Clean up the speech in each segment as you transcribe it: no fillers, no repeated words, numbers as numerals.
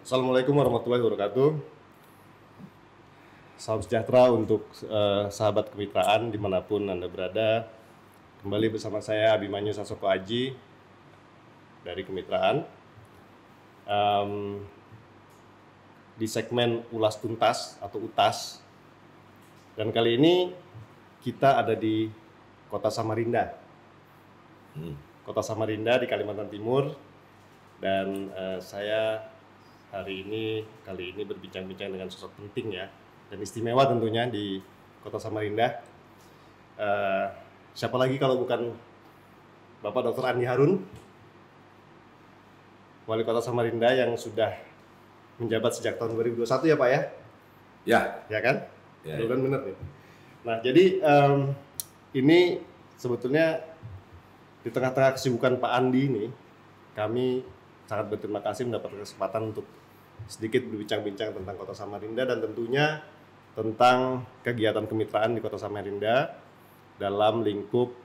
Assalamualaikum warahmatullahi wabarakatuh. Salam sejahtera untuk sahabat kemitraan dimanapun Anda berada. Kembali bersama saya Abimanyu Sasoko Aji dari kemitraan. Di segmen Ulas Tuntas atau UTAS. Dan kali ini kita ada di Kota Samarinda. Kota Samarinda di Kalimantan Timur. Dan saya kali ini berbincang-bincang dengan sosok penting ya, dan istimewa tentunya di Kota Samarinda. Siapa lagi kalau bukan Bapak Dr. Andi Harun, Wali Kota Samarinda yang sudah menjabat sejak tahun 2021 ya Pak ya? Ya. Ya kan? Ya, Kan benar nih. Nah jadi ini sebetulnya di tengah-tengah kesibukan Pak Andi ini, kami sangat berterima kasih mendapat kesempatan untuk sedikit berbincang-bincang tentang Kota Samarinda dan tentunya tentang kegiatan kemitraan di Kota Samarinda dalam lingkup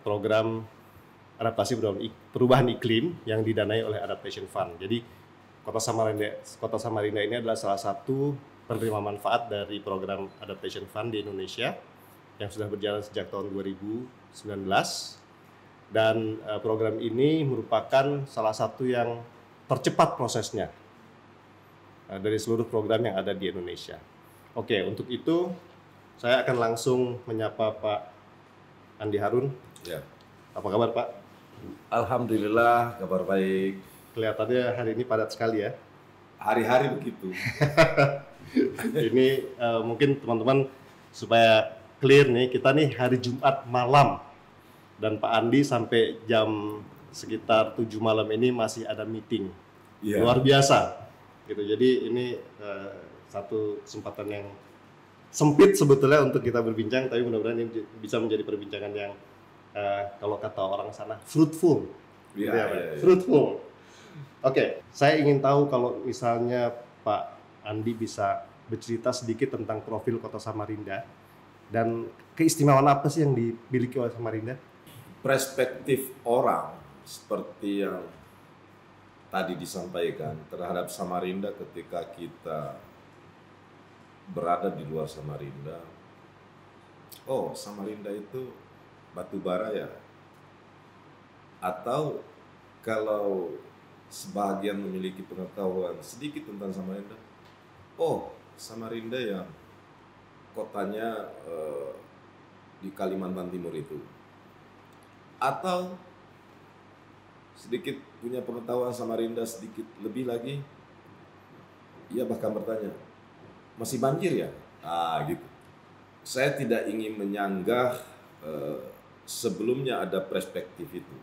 program adaptasi perubahan iklim yang didanai oleh Adaptation Fund. Jadi Kota Samarinda ini adalah salah satu penerima manfaat dari program Adaptation Fund di Indonesia yang sudah berjalan sejak tahun 2019. Dan program ini merupakan salah satu yang tercepat prosesnya dari seluruh program yang ada di Indonesia. Oke, untuk itu saya akan langsung menyapa Pak Andi Harun. Ya. Apa kabar Pak? Alhamdulillah, kabar baik. Kelihatannya hari ini padat sekali ya. Hari-hari begitu. Ini mungkin teman-teman supaya clear nih, kita nih hari Jumat malam. Dan Pak Andi sampai jam sekitar 7 malam ini masih ada meeting. Ya. Luar biasa gitu. Jadi ini satu kesempatan yang sempit sebetulnya untuk kita berbincang, tapi mudah-mudahan ini bisa menjadi perbincangan yang kalau kata orang sana fruitful. Ya, gitu ya, ya. Fruitful. Oke, saya ingin tahu kalau misalnya Pak Andi bisa bercerita sedikit tentang profil Kota Samarinda dan keistimewaan apa sih yang dimiliki oleh Samarinda? Perspektif orang seperti yang tadi disampaikan terhadap Samarinda ketika kita berada di luar Samarinda. Oh, Samarinda itu batu bara ya? Atau kalau sebagian memiliki pengetahuan sedikit tentang Samarinda, oh, Samarinda yang kotanya di Kalimantan Timur itu. Atau sedikit punya pengetahuan Samarinda sedikit lebih lagi, ia bahkan bertanya, masih banjir ya? Gitu. Saya tidak ingin menyanggah sebelumnya ada perspektif itu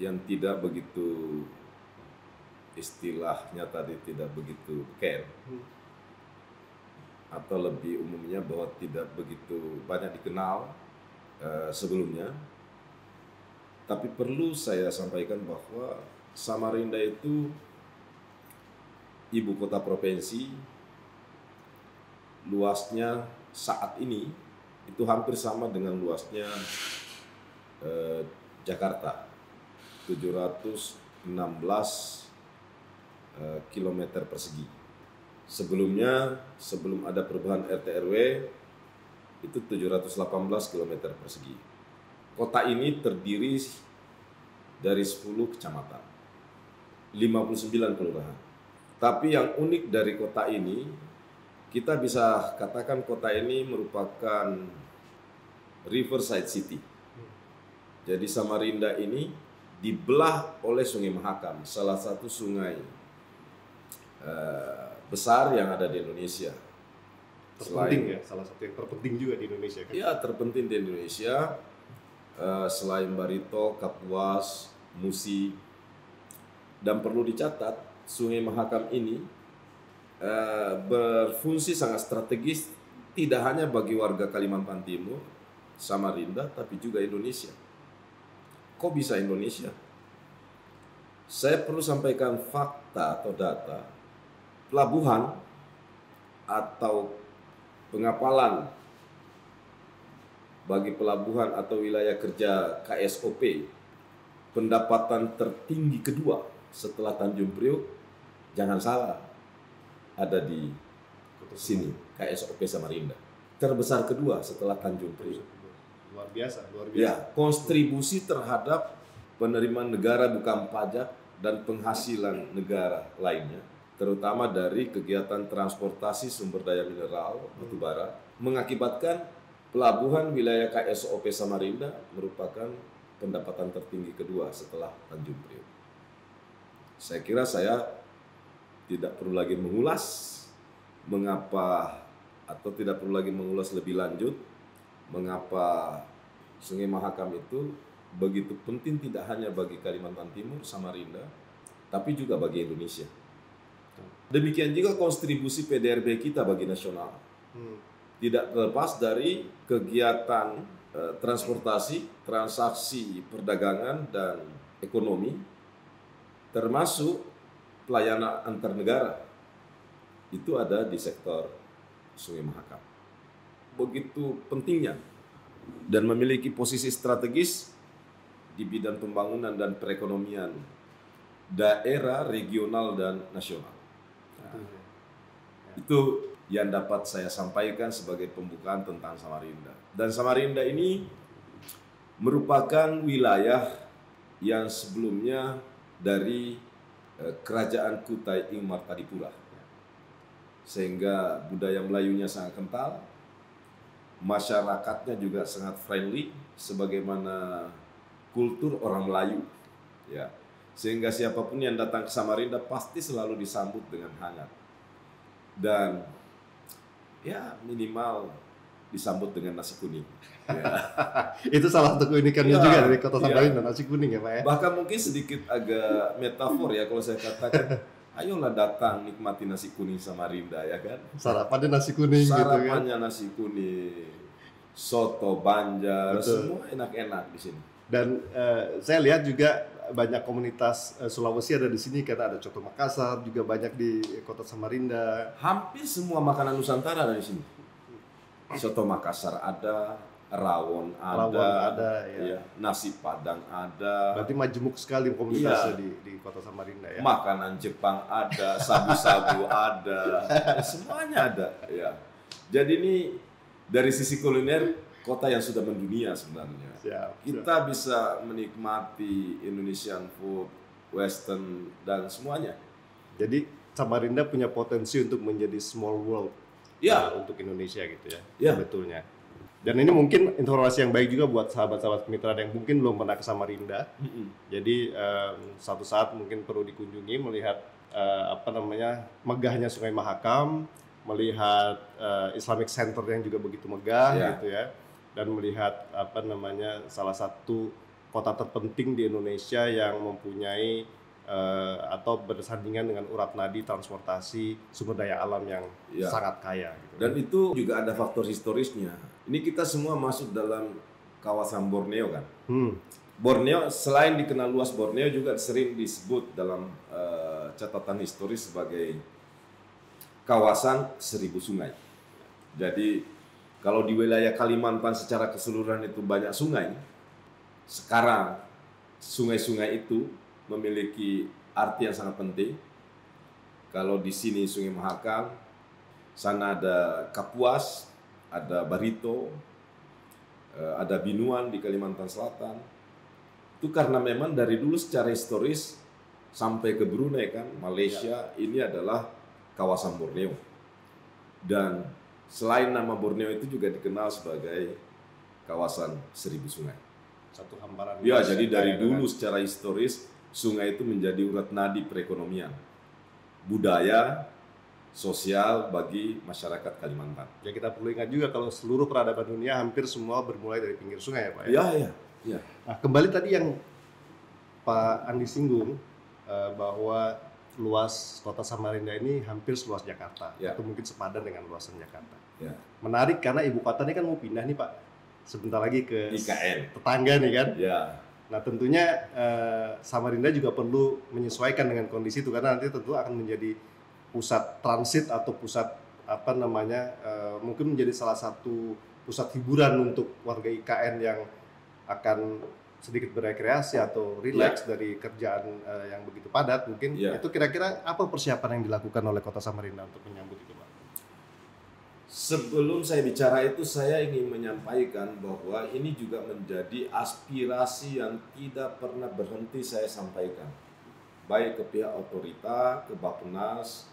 yang tidak begitu, istilahnya tadi tidak begitu care, atau lebih umumnya bahwa tidak begitu banyak dikenal sebelumnya. Tapi perlu saya sampaikan bahwa Samarinda itu ibu kota provinsi, luasnya saat ini itu hampir sama dengan luasnya Jakarta, 716 km persegi. Sebelumnya, sebelum ada perubahan RT RW, itu 718 km persegi. Kota ini terdiri dari 10 kecamatan, 59 kelurahan. Tapi yang unik dari kota ini, kita bisa katakan kota ini merupakan riverside city. Jadi Samarinda ini dibelah oleh Sungai Mahakam, salah satu sungai besar yang ada di Indonesia. Terpenting ya, salah satu yang terpenting juga di Indonesia kan? Ya, terpenting di Indonesia. Selain Barito, Kapuas, Musi, dan perlu dicatat Sungai Mahakam ini berfungsi sangat strategis tidak hanya bagi warga Kalimantan Timur, Samarinda, tapi juga Indonesia. Kok bisa Indonesia? Saya perlu sampaikan fakta atau data. Pelabuhan atau pengapalan bagi pelabuhan atau wilayah kerja KSOP, pendapatan tertinggi kedua setelah Tanjung Priok, jangan salah, ada di sini, KSOP Samarinda. Terbesar kedua setelah Tanjung Priok. Luar biasa, luar biasa. Ya, kontribusi terhadap penerimaan negara bukan pajak dan penghasilan negara lainnya, terutama dari kegiatan transportasi sumber daya mineral batubara, mengakibatkan pelabuhan wilayah KSOP Samarinda merupakan pendapatan tertinggi kedua setelah Tanjung Priok. Saya kira saya tidak perlu lagi mengulas mengapa, atau tidak perlu lagi mengulas lebih lanjut mengapa Sungai Mahakam itu begitu penting tidak hanya bagi Kalimantan Timur, Samarinda, tapi juga bagi Indonesia. Demikian juga kontribusi PDRB kita bagi nasional. Tidak terlepas dari kegiatan transportasi, transaksi perdagangan dan ekonomi, termasuk pelayanan antar negara. Itu ada di sektor Sungai Mahakam. Begitu pentingnya dan memiliki posisi strategis di bidang pembangunan dan perekonomian daerah, regional, dan nasional. Nah, itu yang dapat saya sampaikan sebagai pembukaan tentang Samarinda. Dan Samarinda ini merupakan wilayah yang sebelumnya dari Kerajaan Kutai Ing Martadipura. Sehingga budaya Melayunya sangat kental, masyarakatnya juga sangat friendly, sebagaimana kultur orang Melayu, ya. Sehingga siapapun yang datang ke Samarinda pasti selalu disambut dengan hangat, dan ya minimal disambut dengan nasi kuning. Ya. Itu salah satu keunikannya Ya, juga dari kota Samarinda, ya. nasi kuning ya Pak ya. Bahkan mungkin sedikit agak metafor ya kalau saya katakan, ayolah datang nikmati nasi kuning Samarinda, ya kan? Sarapannya nasi kuning gitu kan. Sarapannya nasi kuning, soto Banjar, Betul. semua enak-enak di sini. Dan saya lihat juga banyak komunitas Sulawesi ada di sini, karena ada coto Makassar juga banyak di kota Samarinda. Hampir semua makanan Nusantara ada di sini. Soto Makassar ada, rawon ada, ya. nasi Padang ada. Berarti majemuk sekali komunitasnya di kota Samarinda ya. Makanan Jepang ada, sabu-sabu ada, semuanya ada. Ya. Jadi ini dari sisi kuliner kota yang sudah mendunia sebenarnya. Kita bisa menikmati Indonesian food, Western, dan semuanya. Jadi Samarinda punya potensi untuk menjadi small world Ya. untuk Indonesia gitu ya. Ya. Sebetulnya. Dan ini mungkin informasi yang baik juga buat sahabat-sahabat mitra yang mungkin belum pernah ke Samarinda. Jadi suatu saat mungkin perlu dikunjungi, melihat megahnya Sungai Mahakam, melihat Islamic Center yang juga begitu megah gitu ya, dan melihat salah satu kota terpenting di Indonesia yang mempunyai atau bersandingan dengan urat nadi transportasi sumber daya alam yang sangat kaya gitu. Dan itu juga ada faktor historisnya. Ini kita semua masuk dalam kawasan Borneo kan. Borneo selain dikenal luas, Borneo juga sering disebut dalam catatan historis sebagai kawasan 1000 sungai. Jadi kalau di wilayah Kalimantan secara keseluruhan itu banyak sungai, sekarang sungai-sungai itu memiliki arti yang sangat penting. Kalau di sini Sungai Mahakam, sana ada Kapuas, ada Barito, ada Binuan di Kalimantan Selatan. Itu karena memang dari dulu secara historis sampai ke Brunei kan, Malaysia, ini adalah kawasan Borneo. Dan selain nama Borneo itu juga dikenal sebagai kawasan 1000 sungai. Satu hamparan. Ya, jadi dari dulu secara historis sungai itu menjadi urat nadi perekonomian, budaya, sosial bagi masyarakat Kalimantan. Ya, kita perlu ingat juga kalau seluruh peradaban dunia hampir semua bermulai dari pinggir sungai ya Pak ya. Ya. Nah, kembali tadi yang Pak Andi singgung bahwa luas kota Samarinda ini hampir seluas Jakarta, atau mungkin sepadan dengan luasan Jakarta. Ya. Menarik karena ibu kota ini kan mau pindah nih Pak, sebentar lagi ke IKN. tetangga nih kan. Ya. Nah tentunya Samarinda juga perlu menyesuaikan dengan kondisi itu, karena nanti tentu akan menjadi pusat transit atau pusat mungkin menjadi salah satu pusat hiburan untuk warga IKN yang akan sedikit berekreasi atau rileks dari kerjaan yang begitu padat mungkin, itu kira-kira apa persiapan yang dilakukan oleh Kota Samarinda untuk menyambut itu, Pak? Sebelum saya bicara itu, saya ingin menyampaikan bahwa ini juga menjadi aspirasi yang tidak pernah berhenti saya sampaikan, baik ke pihak otorita, ke Bappenas,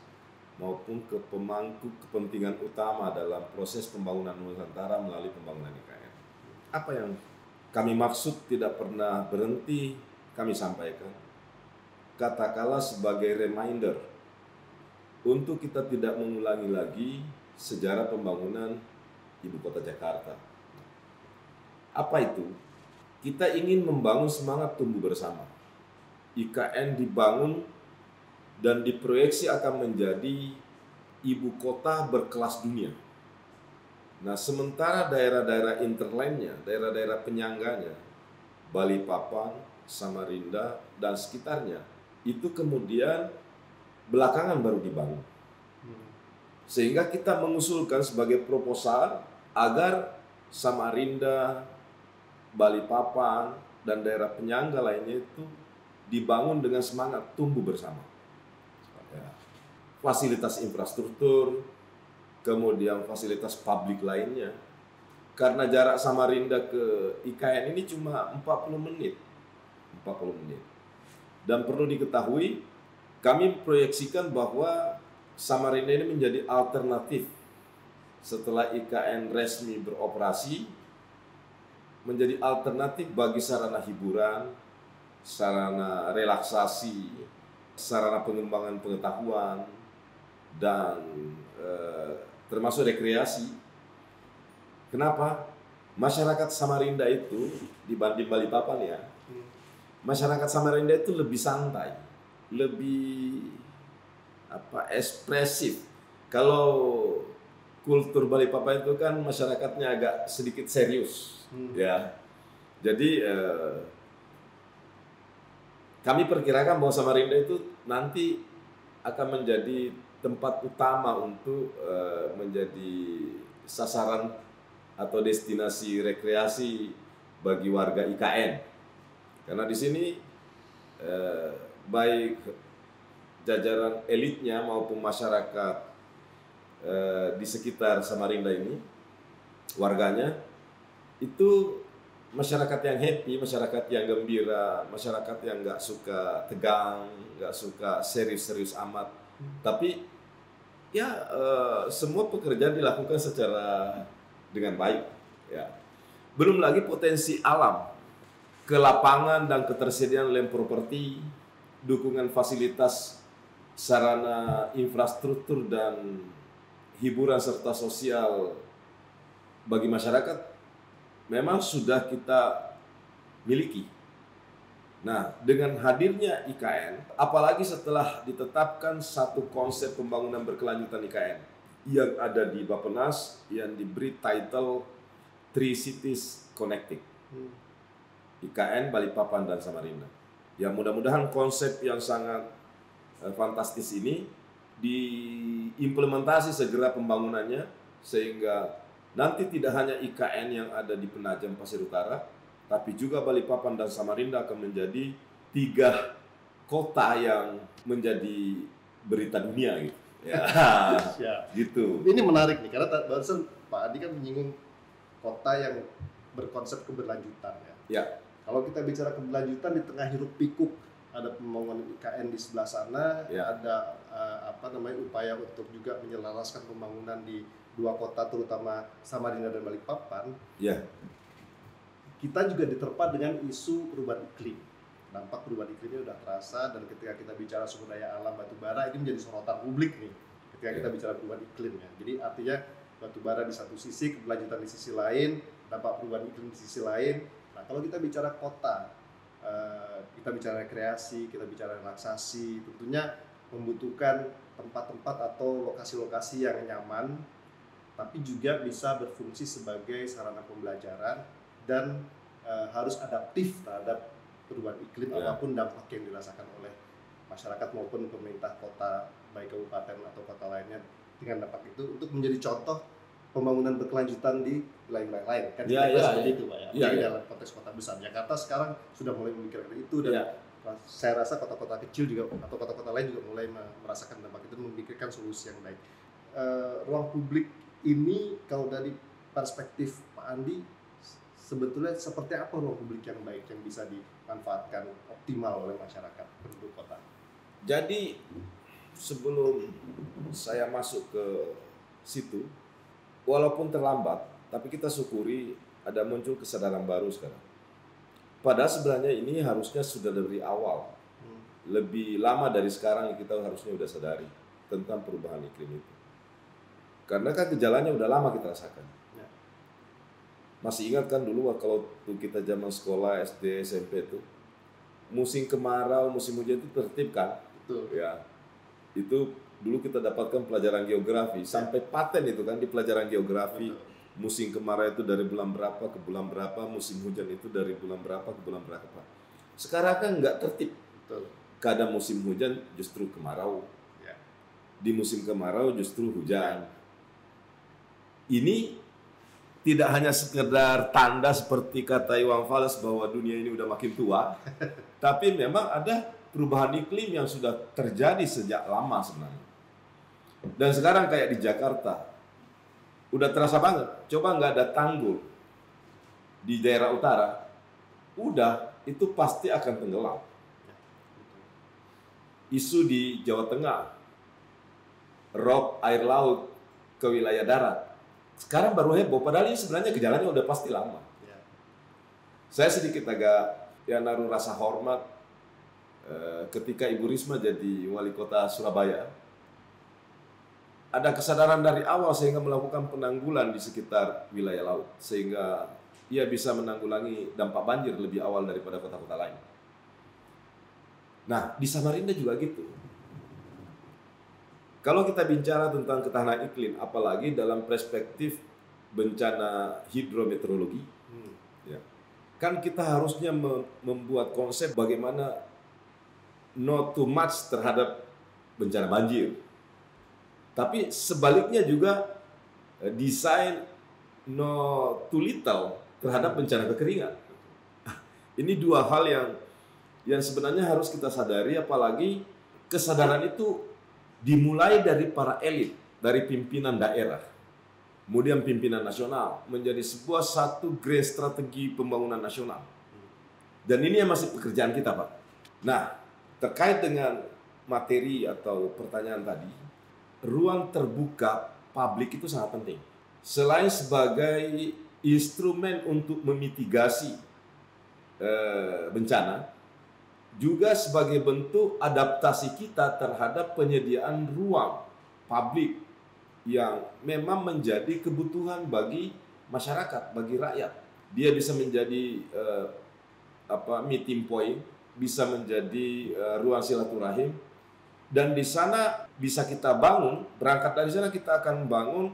maupun ke pemangku kepentingan utama dalam proses pembangunan Nusantara melalui pembangunan IKN. Apa yang kami maksud tidak pernah berhenti kami sampaikan, katakanlah sebagai reminder untuk kita tidak mengulangi lagi sejarah pembangunan Ibu Kota Jakarta. Apa itu? Kita ingin membangun semangat tumbuh bersama. IKN dibangun dan diproyeksi akan menjadi ibu kota berkelas dunia. Nah, sementara daerah-daerah interlainnya, daerah-daerah penyangganya, Balikpapan, Samarinda, dan sekitarnya, itu kemudian belakangan baru dibangun. Sehingga kita mengusulkan sebagai proposal agar Samarinda, Balikpapan, dan daerah penyangga lainnya itu dibangun dengan semangat tumbuh bersama. Fasilitas infrastruktur, kemudian fasilitas publik lainnya. Karena jarak Samarinda ke IKN ini cuma 40 menit. 40 menit. Dan perlu diketahui, kami proyeksikan bahwa Samarinda ini menjadi alternatif setelah IKN resmi beroperasi, menjadi alternatif bagi sarana hiburan, sarana relaksasi, sarana pengembangan pengetahuan, dan termasuk rekreasi. Kenapa? Masyarakat Samarinda itu dibanding Balikpapan ya, masyarakat Samarinda itu lebih santai, lebih ekspresif. Kalau kultur Balikpapan itu kan masyarakatnya agak sedikit serius, ya. Jadi kami perkirakan bahwa Samarinda itu nanti akan menjadi tempat utama untuk menjadi sasaran atau destinasi rekreasi bagi warga IKN. Karena di sini baik jajaran elitnya maupun masyarakat di sekitar Samarinda ini, warganya itu masyarakat yang happy, masyarakat yang gembira, masyarakat yang nggak suka tegang, nggak suka serius-serius amat. Tapi ya semua pekerjaan dilakukan secara dengan baik. Ya. Belum lagi potensi alam, kelapangan dan ketersediaan land properti, dukungan fasilitas sarana infrastruktur dan hiburan serta sosial bagi masyarakat memang sudah kita miliki. Nah, dengan hadirnya IKN, apalagi setelah ditetapkan satu konsep pembangunan berkelanjutan IKN yang ada di Bappenas yang diberi title Three Cities Connecting, IKN, Balikpapan, dan Samarinda. Ya, mudah-mudahan konsep yang sangat fantastis ini diimplementasi segera pembangunannya sehingga nanti tidak hanya IKN yang ada di Penajam Pasir Utara, tapi juga Balikpapan dan Samarinda akan menjadi 3 kota yang menjadi berita dunia gitu. Ya, gitu. Ini menarik nih karena barusan Pak Adi kan menyinggung kota yang berkonsep keberlanjutan ya. Ya. Kalau kita bicara keberlanjutan di tengah hiruk pikuk, ada pembangunan IKN di sebelah sana, ada upaya untuk juga menyelaraskan pembangunan di 2 kota terutama Samarinda dan Balikpapan. Ya. Kita juga diterpa dengan isu perubahan iklim. Dampak perubahan iklimnya sudah terasa, dan ketika kita bicara sumber daya alam batubara ini menjadi sorotan publik nih. Ketika kita bicara perubahan iklim ya. Jadi artinya batubara di satu sisi, keberlanjutan di sisi lain, dampak perubahan iklim di sisi lain. Nah, kalau kita bicara kota, kita bicara rekreasi, kita bicara relaksasi, tentunya membutuhkan tempat-tempat atau lokasi-lokasi yang nyaman, tapi juga bisa berfungsi sebagai sarana pembelajaran dan harus adaptif terhadap perubahan iklim apapun dampak yang dirasakan oleh masyarakat maupun pemerintah kota, baik kabupaten atau kota lainnya dengan dampak itu, untuk menjadi contoh pembangunan berkelanjutan di wilayah lain kan Ya, kira-kira ya, seperti ya. itu Pak ya. Ya, Apalagi ya. dalam konteks kota besar. Jakarta sekarang sudah mulai memikirkan itu dan Ya. saya rasa kota-kota kecil juga atau kota-kota lain juga mulai merasakan dampak itu, memikirkan solusi yang baik. Ruang publik ini kalau dari perspektif Pak Andi sebetulnya seperti apa ruang publik yang baik yang bisa dimanfaatkan optimal oleh masyarakat penduduk kota? Jadi sebelum saya masuk ke situ, walaupun terlambat, tapi kita syukuri ada muncul kesadaran baru sekarang. Padahal sebenarnya ini harusnya sudah dari awal, lebih lama dari sekarang kita harusnya sudah sadari tentang perubahan iklim itu. Karena kan gejalanya udah lama kita rasakan. Ya. Masih ingat kan dulu kalau kita zaman sekolah SD SMP itu musim kemarau, musim hujan itu tertib kan? Betul. Ya, itu dulu kita dapatkan pelajaran geografi sampai paten itu kan di pelajaran geografi. Betul. Musim kemarau itu dari bulan berapa ke bulan berapa, musim hujan itu dari bulan berapa ke bulan berapa. Sekarang kan nggak tertib. Betul. Kadang musim hujan justru kemarau, Ya. di musim kemarau justru hujan. Ini tidak hanya sekedar tanda seperti kata Iwan Fals bahwa dunia ini udah makin tua, tapi memang ada perubahan iklim yang sudah terjadi sejak lama sebenarnya. Dan sekarang kayak di Jakarta, udah terasa banget. Coba nggak ada tanggul di daerah utara, udah itu pasti akan tenggelam. Isu di Jawa Tengah, rob air laut ke wilayah darat. Sekarang baru heboh, padahal ini sebenarnya gejalanya udah pasti lama. Ya. Saya sedikit agak naruh rasa hormat ketika Ibu Risma jadi wali kota Surabaya. Ada kesadaran dari awal sehingga melakukan penanggulan di sekitar wilayah laut, sehingga ia bisa menanggulangi dampak banjir lebih awal daripada kota-kota lain. Nah, di Samarinda juga gitu. Kalau kita bicara tentang ketahanan iklim, apalagi dalam perspektif bencana hidrometeorologi, ya, kan kita harusnya membuat konsep bagaimana not too much terhadap bencana banjir. Tapi sebaliknya juga desain not too little terhadap bencana kekeringan. Ini dua hal yang sebenarnya harus kita sadari, apalagi kesadaran itu dimulai dari para elit, dari pimpinan daerah, kemudian pimpinan nasional, menjadi sebuah satu grand strategi pembangunan nasional. Dan ini yang masih pekerjaan kita, Pak. Nah, terkait dengan materi atau pertanyaan tadi, ruang terbuka publik itu sangat penting. Selain sebagai instrumen untuk memitigasi bencana, juga sebagai bentuk adaptasi kita terhadap penyediaan ruang publik yang memang menjadi kebutuhan bagi masyarakat, bagi rakyat. Dia bisa menjadi meeting point, bisa menjadi ruang silaturahim, dan di sana bisa kita bangun, berangkat dari sana kita akan bangun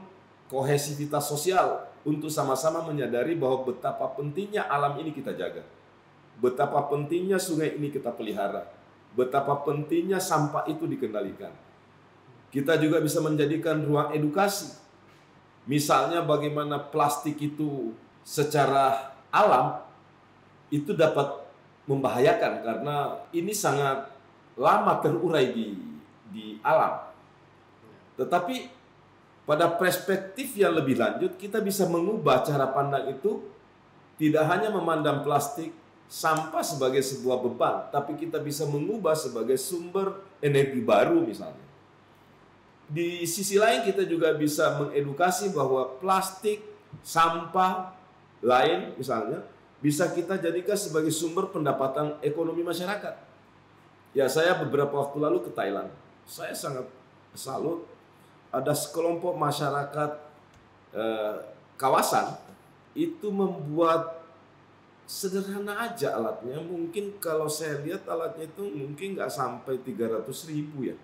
kohesivitas sosial untuk sama-sama menyadari bahwa betapa pentingnya alam ini kita jaga. Betapa pentingnya sungai ini kita pelihara. Betapa pentingnya sampah itu dikendalikan. Kita juga bisa menjadikan ruang edukasi. Misalnya bagaimana plastik itu secara alam itu dapat membahayakan karena ini sangat lama terurai di alam. Tetapi pada perspektif yang lebih lanjut, kita bisa mengubah cara pandang itu, tidak hanya memandang plastik, sampah sebagai sebuah beban, tapi kita bisa mengubah sebagai sumber energi baru misalnya. Di sisi lain kita juga bisa mengedukasi bahwa plastik, sampah lain misalnya, bisa kita jadikan sebagai sumber pendapatan ekonomi masyarakat. Ya, saya beberapa waktu lalu ke Thailand. Saya sangat salut, ada sekelompok masyarakat kawasan itu membuat sederhana aja alatnya. Mungkin kalau saya lihat alatnya itu mungkin nggak sampai 300.000 ya.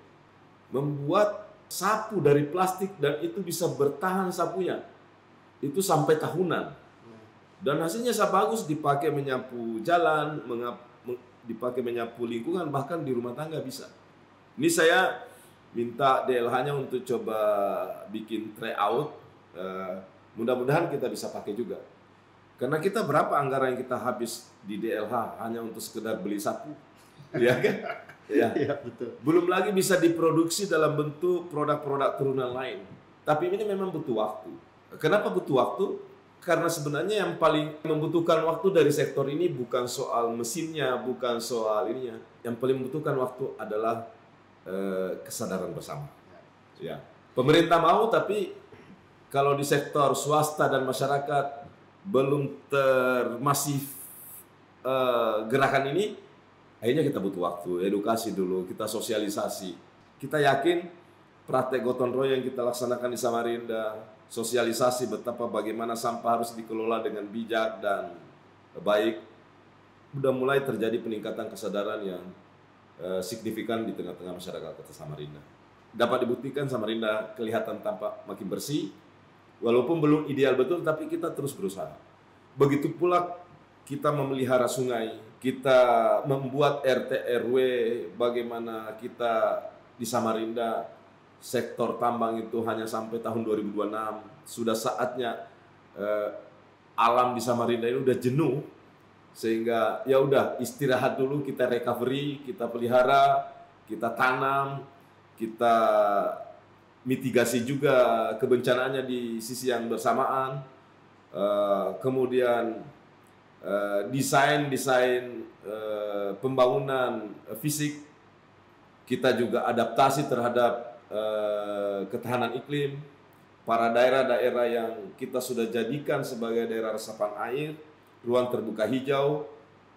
Membuat sapu dari plastik dan itu bisa bertahan sapunya. Itu sampai tahunan. Dan hasilnya sangat bagus, dipakai menyapu jalan, dipakai menyapu lingkungan, bahkan di rumah tangga bisa. Ini saya minta DLH-nya untuk coba bikin tryout mudah-mudahan kita bisa pakai juga. Karena kita berapa anggaran yang kita habis di DLH hanya untuk sekedar beli sapu, ya kan? Ya. Iya, betul. Belum lagi bisa diproduksi dalam bentuk produk-produk turunan lain. Tapi ini memang butuh waktu. Kenapa butuh waktu? Karena sebenarnya yang paling membutuhkan waktu dari sektor ini bukan soal mesinnya, bukan soal ininya. Yang paling membutuhkan waktu adalah kesadaran bersama. Ya. Pemerintah mau, tapi kalau di sektor swasta dan masyarakat belum termasif gerakan ini, akhirnya kita butuh waktu, edukasi dulu, kita sosialisasi. Kita yakin praktek gotong royong yang kita laksanakan di Samarinda, sosialisasi betapa bagaimana sampah harus dikelola dengan bijak dan baik, sudah mulai terjadi peningkatan kesadaran yang signifikan di tengah-tengah masyarakat Kota Samarinda. Dapat dibuktikan Samarinda kelihatan tampak makin bersih, walaupun belum ideal betul, tapi kita terus berusaha. Begitu pula kita memelihara sungai, kita membuat RT RW, bagaimana kita di Samarinda sektor tambang itu hanya sampai tahun 2026. Sudah saatnya alam di Samarinda ini udah jenuh, sehingga ya udah istirahat dulu, kita recovery, kita pelihara, kita tanam, kita mitigasi juga kebencanaannya di sisi yang bersamaan. Kemudian desain pembangunan fisik, kita juga adaptasi terhadap ketahanan iklim. Para daerah-daerah yang kita sudah jadikan sebagai daerah resapan air, ruang terbuka hijau,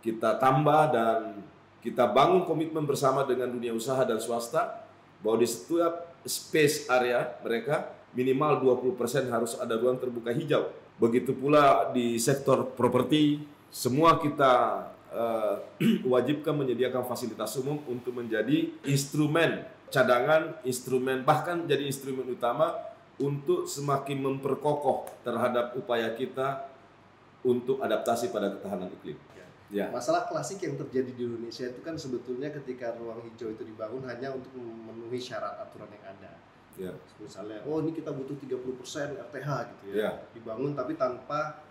kita tambah dan kita bangun komitmen bersama dengan dunia usaha dan swasta bahwa di setiap space area mereka minimal 20% harus ada ruang terbuka hijau. Begitu pula di sektor properti, semua kita wajibkan menyediakan fasilitas umum untuk menjadi instrumen cadangan, instrumen bahkan jadi instrumen utama untuk semakin memperkokoh terhadap upaya kita untuk adaptasi pada ketahanan iklim. Ya. Masalah klasik yang terjadi di Indonesia itu kan sebetulnya ketika ruang hijau itu dibangun hanya untuk memenuhi syarat aturan yang ada. Ya. Misalnya, oh ini kita butuh 30% RTH gitu ya. Ya. Dibangun tapi tanpa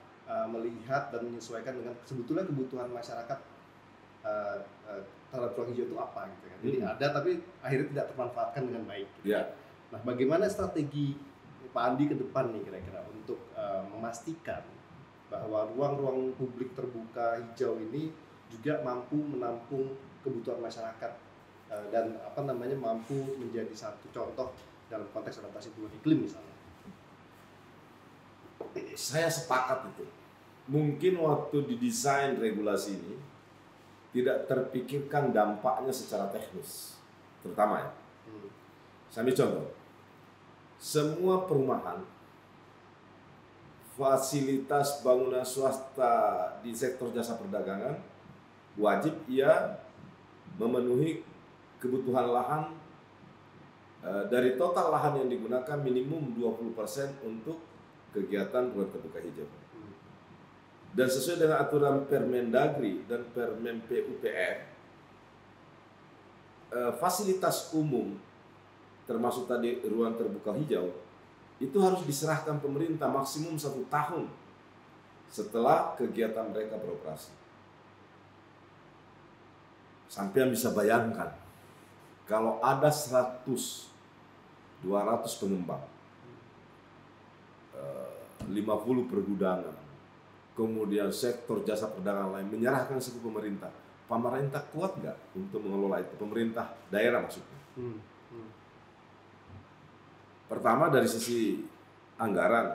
melihat dan menyesuaikan dengan sebetulnya kebutuhan masyarakat terhadap ruang hijau itu apa gitu kan. Jadi ada tapi akhirnya tidak termanfaatkan dengan baik. Gitu. Ya. Nah, bagaimana strategi Pak Andi ke depan nih kira-kira untuk memastikan bahwa ruang-ruang publik terbuka hijau ini juga mampu menampung kebutuhan masyarakat dan mampu menjadi satu contoh dalam konteks adaptasi perubahan iklim misalnya. Saya sepakat itu. Mungkin waktu didesain regulasi ini tidak terpikirkan dampaknya secara teknis, terutama ya. Saya ambil contoh. Semua perumahan, fasilitas bangunan swasta di sektor jasa perdagangan wajib ia memenuhi kebutuhan lahan dari total lahan yang digunakan minimum 20% untuk kegiatan ruang terbuka hijau. Dan sesuai dengan aturan Permendagri dan Permen PUPR, fasilitas umum termasuk tadi ruang terbuka hijau itu harus diserahkan pemerintah maksimum 1 tahun setelah kegiatan mereka beroperasi. Sampai bisa bayangkan kalau ada 100, 200 pengembang, 50 pergudangan, kemudian sektor jasa perdagangan lain menyerahkan ke pemerintah. Pemerintah kuat nggak untuk mengelola itu? Pemerintah daerah maksudnya. Pertama dari sisi anggaran.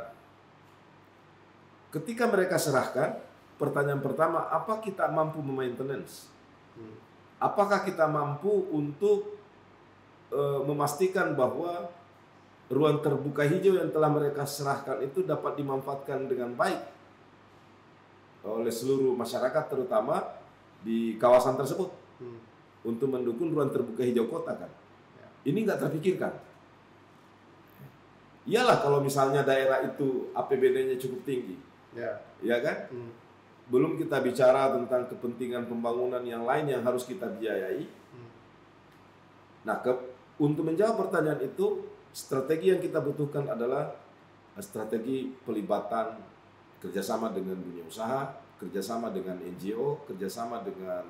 Ketika mereka serahkan, pertanyaan pertama, apa kita mampu memaintenance? Apakah kita mampu untuk memastikan bahwa ruang terbuka hijau yang telah mereka serahkan itu dapat dimanfaatkan dengan baik oleh seluruh masyarakat, terutama di kawasan tersebut, untuk mendukung ruang terbuka hijau kota kan? Ini nggak terpikirkan. Iyalah kalau misalnya daerah itu APBD-nya cukup tinggi, ya kan? Belum kita bicara tentang kepentingan pembangunan yang lain yang harus kita biayai. Nah, untuk menjawab pertanyaan itu, strategi yang kita butuhkan adalah strategi pelibatan kerjasama dengan dunia usaha, kerjasama dengan NGO, kerjasama dengan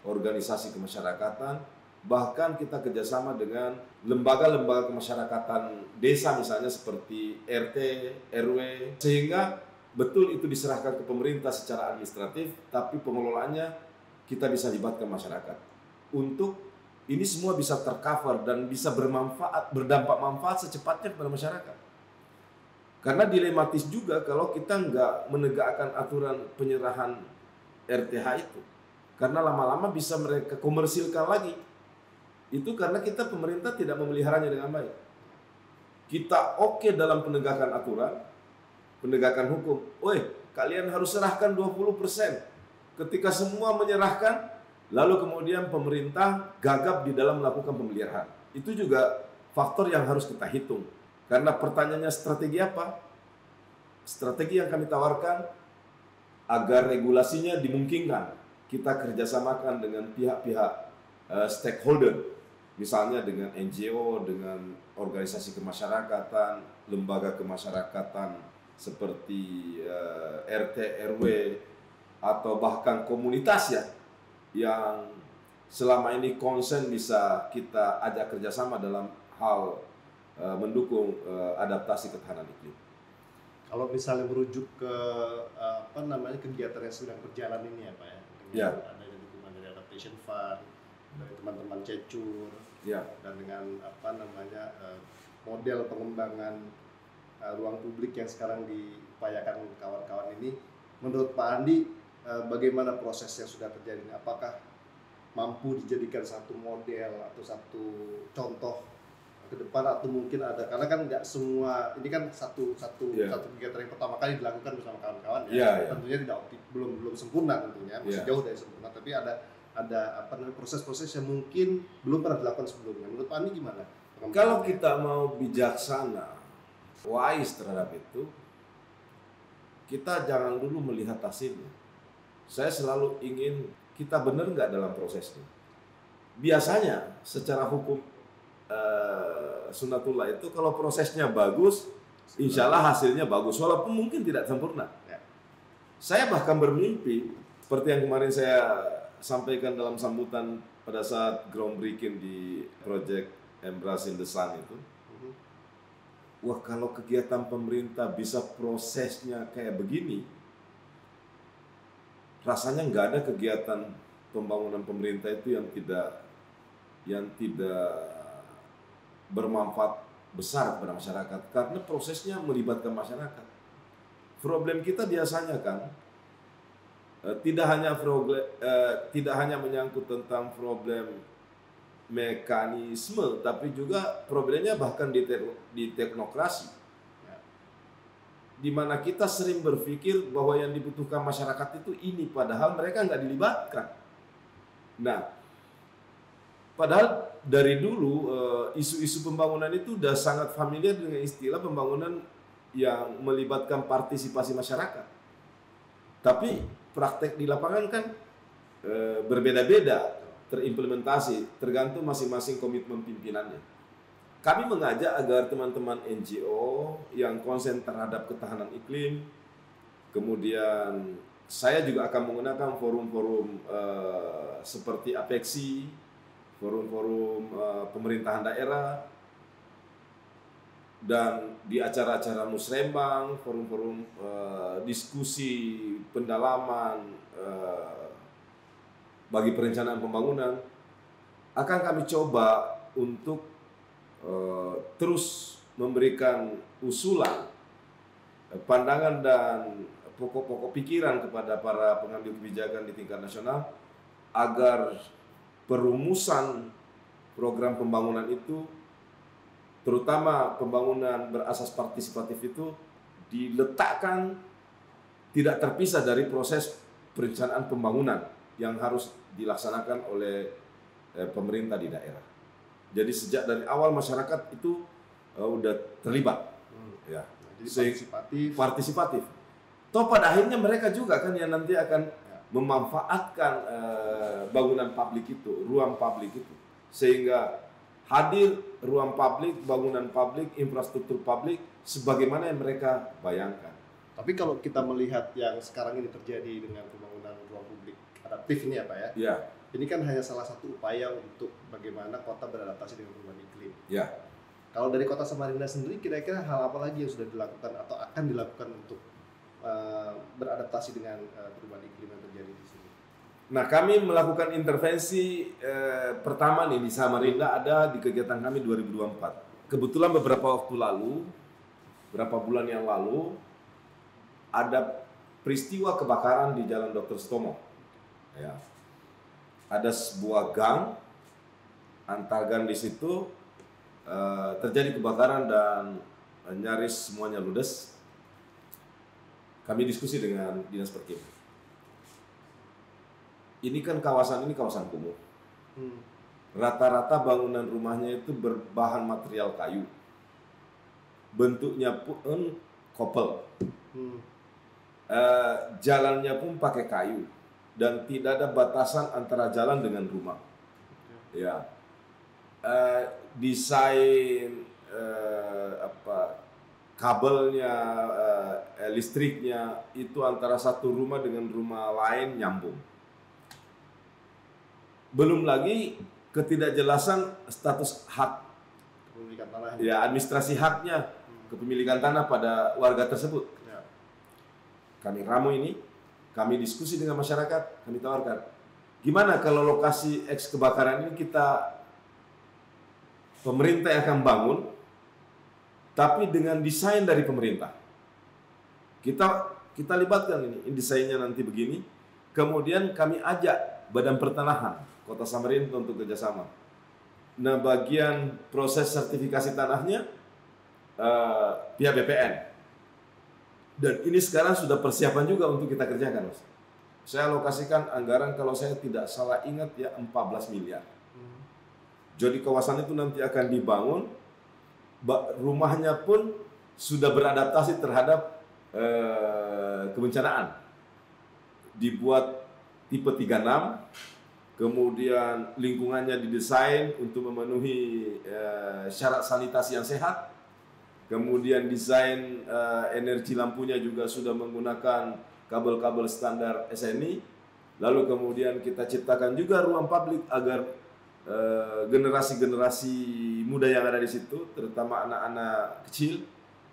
organisasi kemasyarakatan, bahkan kita kerjasama dengan lembaga-lembaga kemasyarakatan desa misalnya seperti RT, RW, sehingga betul itu diserahkan ke pemerintah secara administratif, tapi pengelolaannya kita bisa libatkan masyarakat. Untuk ini semua bisa tercover dan bisa berdampak manfaat secepatnya kepada masyarakat. Karena dilematis juga kalau kita nggak menegakkan aturan penyerahan RTH itu. Karena lama-lama bisa mereka komersilkan lagi. Itu karena kita pemerintah tidak memeliharanya dengan baik. Kita oke dalam penegakan aturan, penegakan hukum. Kalian harus serahkan 20%. Ketika semua menyerahkan, lalu kemudian pemerintah gagap di dalam melakukan pemeliharaan. Itu juga faktor yang harus kita hitung. Karena pertanyaannya strategi apa? Strategi yang kami tawarkan agar regulasinya dimungkinkan. Kita kerjasamakan dengan pihak-pihak stakeholder, misalnya dengan NGO, dengan organisasi kemasyarakatan, lembaga kemasyarakatan seperti RT, RW, atau bahkan komunitas ya, yang selama ini konsen bisa kita ajak kerjasama dalam hal mendukung adaptasi ketahanan iklim. Kalau misalnya merujuk ke kegiatan yang sedang berjalan ini ya Pak ya, dengan adanya dukungan dari Adaptation Fund, dari teman-teman Cecur, dan dengan model pengembangan ruang publik yang sekarang diupayakan kawan-kawan ini, menurut Pak Andi bagaimana proses yang sudah terjadi? Apakah mampu dijadikan satu model atau satu contoh ke depan, atau mungkin ada, karena kan nggak semua ini kan satu kegiatan yang pertama kali dilakukan bersama kawan-kawan tentunya belum sempurna, tentunya masih jauh dari sempurna, tapi ada proses-proses yang mungkin belum pernah dilakukan sebelumnya. Menurut Pak Andi gimana? Kalau kita mau bijaksana, wise terhadap itu, kita jangan dulu melihat hasilnya. Saya selalu ingin kita benar nggak dalam prosesnya. Biasanya secara hukum Sunnatullah itu kalau prosesnya bagus, insya Allah hasilnya bagus, walaupun mungkin tidak sempurna. Saya bahkan bermimpi, seperti yang kemarin saya sampaikan dalam sambutan pada saat groundbreaking di project Embrace in the Sun itu. Wah, kalau kegiatan pemerintah bisa prosesnya kayak begini, rasanya nggak ada kegiatan pembangunan pemerintah itu yang tidak bermanfaat besar kepada masyarakat, karena prosesnya melibatkan masyarakat. Problem kita biasanya kan tidak hanya menyangkut tentang problem mekanisme, tapi juga problemnya bahkan di teknokrasi, di mana kita sering berpikir bahwa yang dibutuhkan masyarakat itu ini, padahal mereka nggak dilibatkan. Nah, padahal dari dulu isu-isu pembangunan itu udah sangat familiar dengan istilah pembangunan yang melibatkan partisipasi masyarakat. Tapi praktek di lapangan kan berbeda-beda terimplementasi, tergantung masing-masing komitmen pimpinannya. Kami mengajak agar teman-teman NGO yang konsen terhadap ketahanan iklim, kemudian saya juga akan menggunakan forum-forum seperti APEXI, forum-forum pemerintahan daerah, dan di acara-acara musrembang, forum-forum diskusi pendalaman bagi perencanaan pembangunan, akan kami coba untuk terus memberikan usulan, pandangan dan pokok-pokok pikiran kepada para pengambil kebijakan di tingkat nasional agar perumusan program pembangunan itu, terutama pembangunan berasas partisipatif itu, diletakkan tidak terpisah dari proses perencanaan pembangunan yang harus dilaksanakan oleh pemerintah di daerah. Jadi sejak dari awal masyarakat itu udah terlibat, ya. Jadi partisipatif. Toh pada akhirnya mereka juga kan yang nanti akan memanfaatkan bangunan publik itu, ruang publik itu, sehingga hadir ruang publik, bangunan publik, infrastruktur publik sebagaimana yang mereka bayangkan. Tapi kalau kita melihat yang sekarang ini terjadi dengan pembangunan ruang publik adaptif ini ya Pak ya, Ya, ini kan hanya salah satu upaya untuk bagaimana kota beradaptasi dengan perubahan iklim. ya. Kalau dari Kota Samarinda sendiri, kira-kira hal apa lagi yang sudah dilakukan atau akan dilakukan untuk beradaptasi dengan perubahan iklim yang terjadi di sini? Nah, kami melakukan intervensi pertama nih di Samarinda ada di kegiatan kami 2024. Kebetulan beberapa waktu lalu, beberapa bulan yang lalu, ada peristiwa kebakaran di Jalan Dr. Stomo. Ya. Ada sebuah gang, antar gang di situ terjadi kebakaran dan nyaris semuanya ludes. Kami diskusi dengan Dinas Perkim. Ini kan kawasan ini kawasan kumuh. Rata-rata bangunan rumahnya itu berbahan material kayu. Bentuknya pun kopel. Jalannya pun pakai kayu dan tidak ada batasan antara jalan dengan rumah. Ya, desain kabelnya, listriknya itu antara satu rumah dengan rumah lain nyambung. Belum lagi ketidakjelasan status hak Kepemilikan tanah. ya, administrasi haknya kepemilikan tanah pada warga tersebut. Ya. Kami ramu ini, kami diskusi dengan masyarakat, kami tawarkan, gimana kalau lokasi eks kebakaran ini pemerintah yang akan bangun, tapi dengan desain dari pemerintah. Kita libatkan ini desainnya nanti begini, kemudian kami ajak Badan Pertanahan Kota Samarinda untuk kerjasama. Nah, bagian proses sertifikasi tanahnya pihak BPN. Dan ini sekarang sudah persiapan juga untuk kita kerjakan, Mas. Saya alokasikan anggaran kalau saya tidak salah ingat ya 14 miliar. Jadi kawasan itu nanti akan dibangun, rumahnya pun sudah beradaptasi terhadap kebencanaan. Dibuat tipe 36, kemudian lingkungannya didesain untuk memenuhi syarat sanitasi yang sehat. Kemudian desain energi lampunya juga sudah menggunakan kabel-kabel standar SNI. Lalu kemudian kita ciptakan juga ruang publik agar generasi-generasi muda yang ada di situ, terutama anak-anak kecil,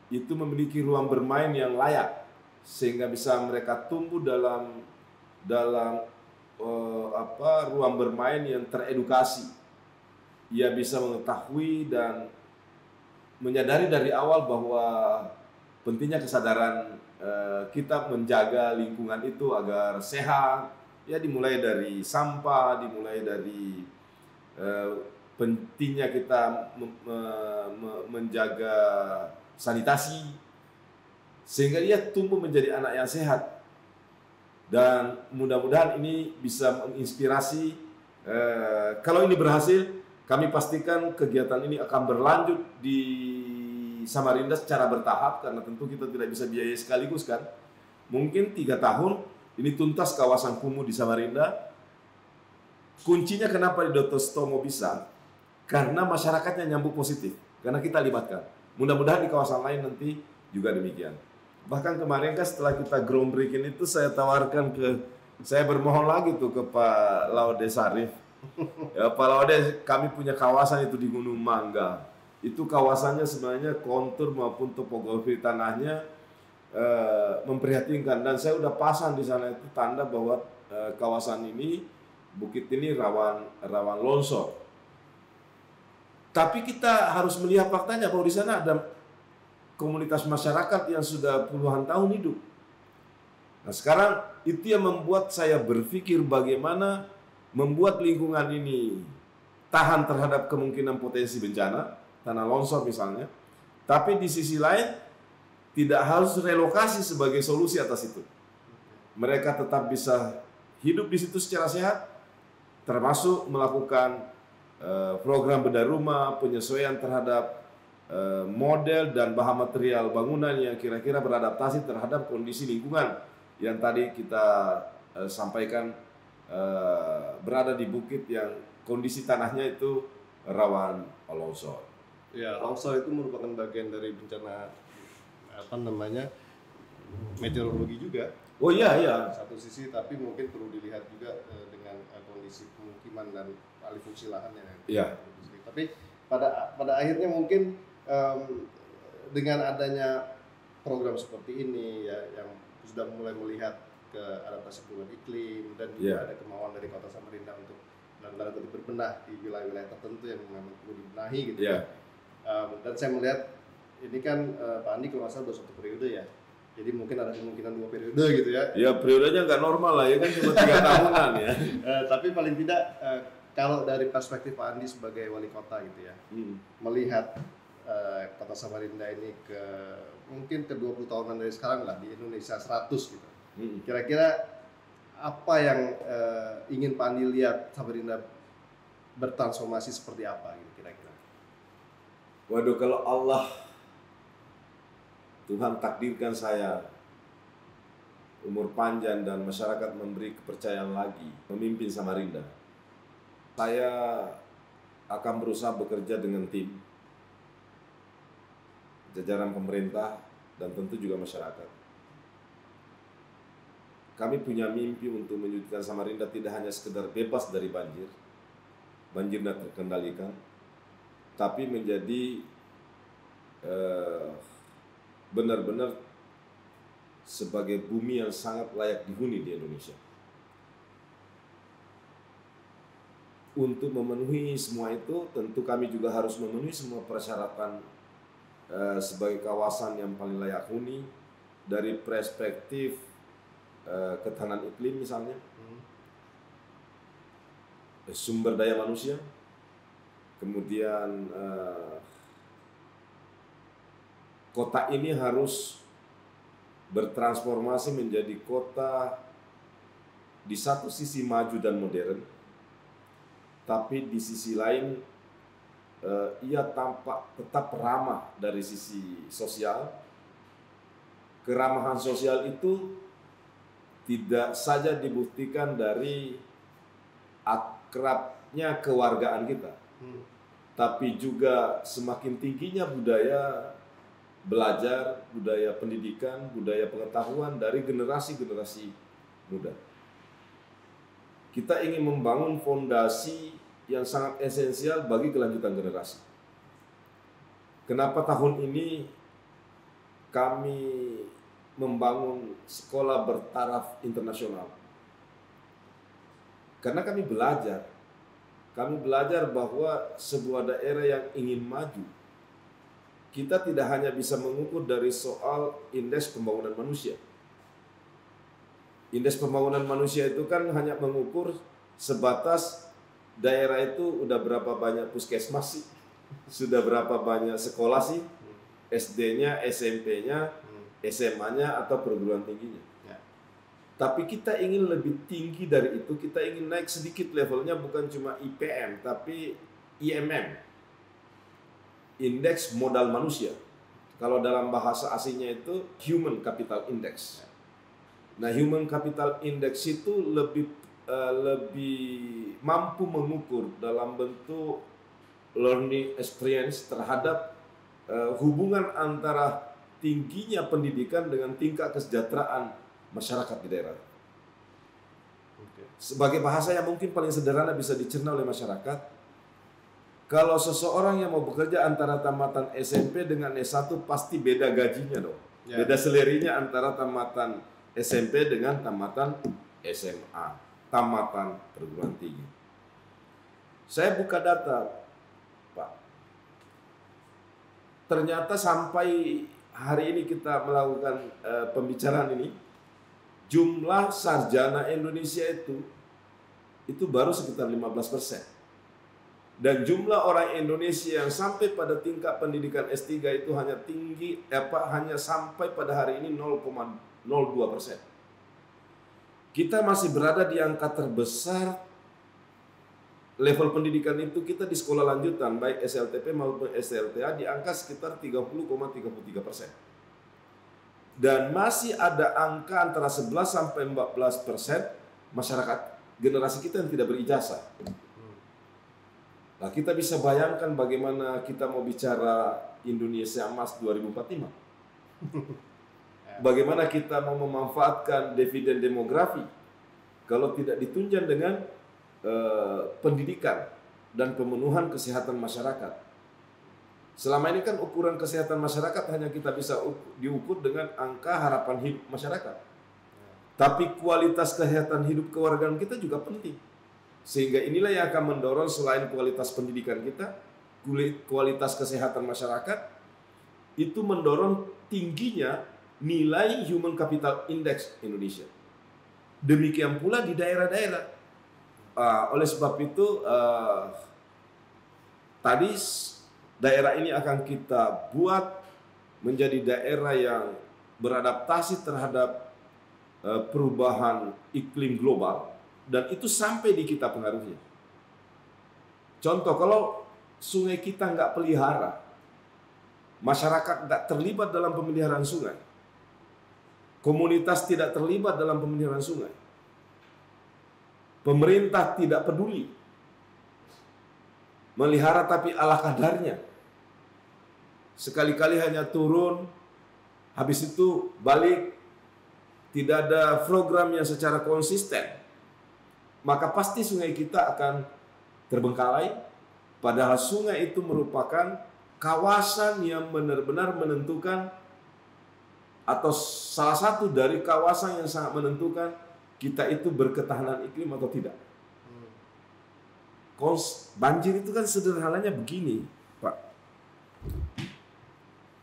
itu memiliki ruang bermain yang layak sehingga bisa mereka tumbuh dalam ruang bermain yang teredukasi. Ia bisa mengetahui dan menyadari dari awal bahwa pentingnya kesadaran kita menjaga lingkungan itu agar sehat. Ya, dimulai dari sampah, dimulai dari pentingnya kita menjaga sanitasi sehingga dia tumbuh menjadi anak yang sehat. Dan mudah-mudahan ini bisa menginspirasi. Kalau ini berhasil, kami pastikan kegiatan ini akan berlanjut di Samarinda secara bertahap, karena tentu kita tidak bisa biayai sekaligus kan. Mungkin 3 tahun ini tuntas kawasan kumuh di Samarinda. Kuncinya kenapa di Dr. Stomo bisa? Karena masyarakatnya nyambung positif, karena kita libatkan. Mudah-mudahan di kawasan lain nanti juga demikian. Bahkan kemarin kan setelah kita groundbreaking itu saya bermohon lagi tuh ke Pak Laude Sarif. Ya, Pak Laude, kami punya kawasan itu di Gunung Mangga. Itu kawasannya sebenarnya kontur maupun topografi tanahnya memprihatinkan, dan saya udah pasang di sana itu tanda bahwa kawasan ini, bukit ini rawan longsor. Tapi kita harus melihat faktanya bahwa di sana ada komunitas masyarakat yang sudah puluhan tahun hidup. Nah, sekarang itu yang membuat saya berpikir bagaimana membuat lingkungan ini tahan terhadap kemungkinan potensi bencana, tanah longsor misalnya. Tapi di sisi lain tidak harus relokasi sebagai solusi atas itu. Mereka tetap bisa hidup di situ secara sehat, termasuk melakukan program bedah rumah, penyesuaian terhadap model dan bahan material bangunan yang kira-kira beradaptasi terhadap kondisi lingkungan yang tadi kita sampaikan, berada di bukit yang kondisi tanahnya itu rawan longsor. Ya, longsor itu merupakan bagian dari bencana apa namanya meteorologi juga. Oh iya, iya. Satu sisi, tapi mungkin perlu dilihat juga dengan kondisi pemukiman dan alih fungsi lahannya. Iya. Tapi pada akhirnya mungkin dengan adanya program seperti ini ya, yang sudah mulai melihat ke adaptasi perubahan iklim dan juga ada kemauan dari Kota Samarinda untuk dalam kutip berbenah di wilayah-wilayah tertentu yang memang perlu dibenahi gitu. Yeah. Dan saya melihat ini kan Pak Andi kalau nggak salah 21 periode ya, jadi mungkin ada kemungkinan 2 periode gitu ya. Ya periodenya nggak normal lah ya kan, cuma 3 tahunan ya. Tapi paling tidak kalau dari perspektif Pak Andi sebagai wali kota gitu ya, melihat Kota Samarinda ini mungkin ke 20 tahunan dari sekarang lah di Indonesia 100 gitu. Kira-kira apa yang ingin Pak Andi lihat Samarinda bertransformasi seperti apa gitu kira-kira? Waduh, kalau Allah Tuhan takdirkan saya umur panjang dan masyarakat memberi kepercayaan lagi memimpin Samarinda, saya akan berusaha bekerja dengan tim jajaran pemerintah dan tentu juga masyarakat. Kami punya mimpi untuk mewujudkan Samarinda tidak hanya sekedar bebas dari banjir terkendalikan, tapi menjadi benar-benar sebagai bumi yang sangat layak dihuni di Indonesia. Untuk memenuhi semua itu, tentu kami juga harus memenuhi semua persyaratan sebagai kawasan yang paling layak huni dari perspektif ketahanan iklim misalnya, sumber daya manusia, kemudian kota ini harus bertransformasi menjadi kota di satu sisi maju dan modern, tapi di sisi lain ia tampak tetap ramah dari sisi sosial. Keramahan sosial itu tidak saja dibuktikan dari akrabnya kewargaan kita, tapi juga semakin tingginya budaya belajar, budaya pendidikan, budaya pengetahuan dari generasi-generasi muda. Kita ingin membangun fondasi yang sangat esensial bagi kelanjutan generasi. Kenapa tahun ini kami membangun sekolah bertaraf internasional? Karena kami belajar bahwa sebuah daerah yang ingin maju, kita tidak hanya bisa mengukur dari soal indeks pembangunan manusia. Indeks pembangunan manusia itu kan hanya mengukur sebatas daerah itu udah berapa banyak puskesmas sih, sudah berapa banyak sekolah sih, SD-nya, SMP-nya, SMA-nya atau perguruan tingginya. Ya. Tapi kita ingin lebih tinggi dari itu, kita ingin naik sedikit levelnya, bukan cuma IPM, tapi IMM. Indeks modal manusia. Kalau dalam bahasa asingnya itu Human Capital Index. Nah, Human Capital Index itu lebih mampu mengukur dalam bentuk learning experience terhadap hubungan antara tingginya pendidikan dengan tingkat kesejahteraan masyarakat di daerah. Sebagai bahasa yang mungkin paling sederhana bisa dicerna oleh masyarakat, kalau seseorang yang mau bekerja antara tamatan SMP dengan S1 pasti beda gajinya dong. Ya. Beda selerinya antara tamatan SMP dengan tamatan SMA, tamatan perguruan tinggi. Saya buka data, Pak. Ternyata sampai hari ini kita melakukan pembicaraan ini, jumlah sarjana Indonesia itu baru sekitar 15%. Dan jumlah orang Indonesia yang sampai pada tingkat pendidikan S3 itu hanya sampai pada hari ini 0,02%. Kita masih berada di angka terbesar level pendidikan itu, kita di sekolah lanjutan baik SLTP maupun SLTA di angka sekitar 30,33%. Dan masih ada angka antara 11 sampai 14% masyarakat generasi kita yang tidak berijazah. Nah, kita bisa bayangkan bagaimana kita mau bicara Indonesia Emas 2045. Bagaimana kita mau memanfaatkan dividen demografi kalau tidak ditunjang dengan pendidikan dan pemenuhan kesehatan masyarakat. Selama ini kan ukuran kesehatan masyarakat hanya kita bisa diukur dengan angka harapan hidup masyarakat. Tapi kualitas kesehatan hidup kewargaan kita juga penting. Sehingga inilah yang akan mendorong selain kualitas pendidikan kita, kualitas kesehatan masyarakat, itu mendorong tingginya nilai Human Capital Index Indonesia. Demikian pula di daerah-daerah. Oleh sebab itu, tadi daerah ini akan kita buat menjadi daerah yang beradaptasi terhadap perubahan iklim global, dan itu sampai di kita pengaruhnya. Contoh, kalau sungai kita nggak pelihara, masyarakat nggak terlibat dalam pemeliharaan sungai, komunitas tidak terlibat dalam pemeliharaan sungai, pemerintah tidak peduli, melihara tapi ala kadarnya, sekali-kali hanya turun, habis itu balik, tidak ada program yang secara konsisten, maka pasti sungai kita akan terbengkalai, padahal sungai itu merupakan kawasan yang benar-benar menentukan, atau salah satu dari kawasan yang sangat menentukan kita itu berketahanan iklim atau tidak. Banjir itu kan sederhananya begini, Pak.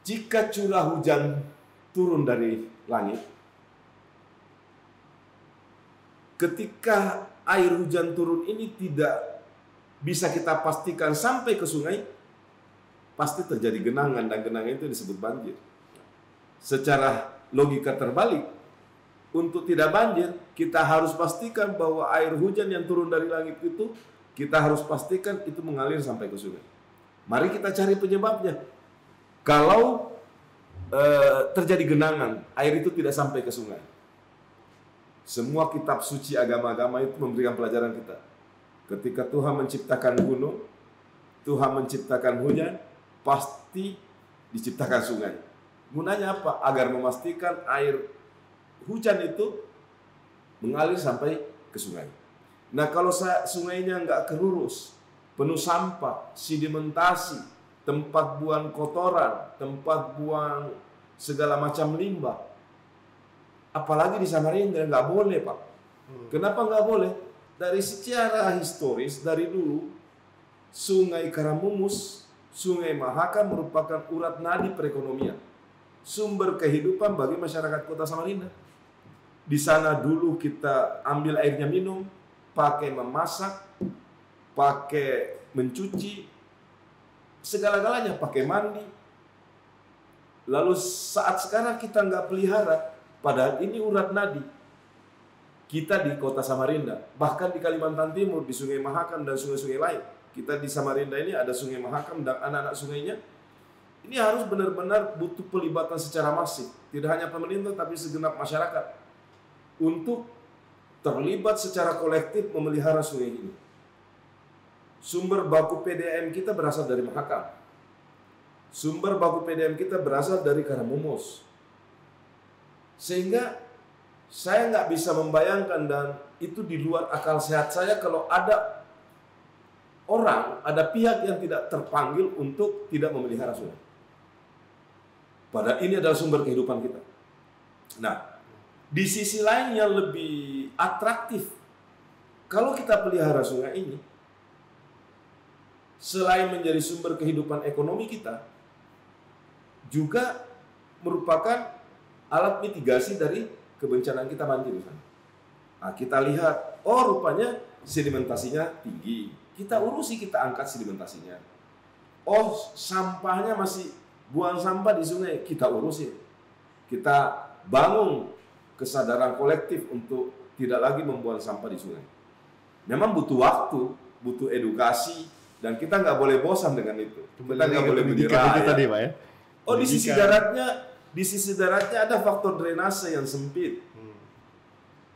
Jika curah hujan turun dari langit, ketika air hujan turun ini tidak bisa kita pastikan sampai ke sungai, pasti terjadi genangan, dan genangan itu disebut banjir. Secara logika terbalik, untuk tidak banjir, kita harus pastikan bahwa air hujan yang turun dari langit itu, kita harus pastikan itu mengalir sampai ke sungai. Mari kita cari penyebabnya. Kalau terjadi genangan, air itu tidak sampai ke sungai. Semua kitab suci agama-agama itu memberikan pelajaran kita. Ketika Tuhan menciptakan gunung, Tuhan menciptakan hujan, pasti diciptakan sungai. Gunanya apa? Agar memastikan air hujan itu mengalir sampai ke sungai. Nah, kalau sungainya nggak kelurus, penuh sampah, sedimentasi, tempat buang kotoran, tempat buang segala macam limbah, apalagi di Samarinda nggak boleh, Pak. Kenapa nggak boleh? Dari secara historis, dari dulu, Sungai Karamumus, Sungai Mahakam merupakan urat nadi perekonomian, sumber kehidupan bagi masyarakat kota Samarinda. Di sana dulu kita ambil airnya minum, pakai memasak, pakai mencuci, segala-galanya, pakai mandi. Lalu saat sekarang kita nggak pelihara, padahal ini urat nadi kita di kota Samarinda, bahkan di Kalimantan Timur, di Sungai Mahakam dan sungai-sungai lain. Kita di Samarinda ini ada Sungai Mahakam dan anak-anak sungainya. Ini harus benar-benar butuh pelibatan secara masif, tidak hanya pemerintah tapi segenap masyarakat untuk terlibat secara kolektif memelihara sungai ini. Sumber baku PDAM kita berasal dari Mahakam. Sumber baku PDAM kita berasal dari Karamumus. Sehingga saya nggak bisa membayangkan, dan itu di luar akal sehat saya, kalau ada orang, ada pihak yang tidak terpanggil untuk tidak memelihara sungai. Padahal ini adalah sumber kehidupan kita. Nah, di sisi lain yang lebih atraktif, kalau kita pelihara sungai ini, selain menjadi sumber kehidupan ekonomi kita, juga merupakan alat mitigasi dari kebencanaan kita banjir. Nah, kita lihat, oh rupanya sedimentasinya tinggi, kita urusi, kita angkat sedimentasinya. Oh, sampahnya masih buang sampah di sungai, kita urusin. Kita bangun kesadaran kolektif untuk tidak lagi membuang sampah di sungai. Memang butuh waktu, butuh edukasi, dan kita nggak boleh bosan dengan itu. Kita nggak boleh menyerah. Tadi, Pak, ya. Oh, di sisi daratnya ada faktor drainase yang sempit.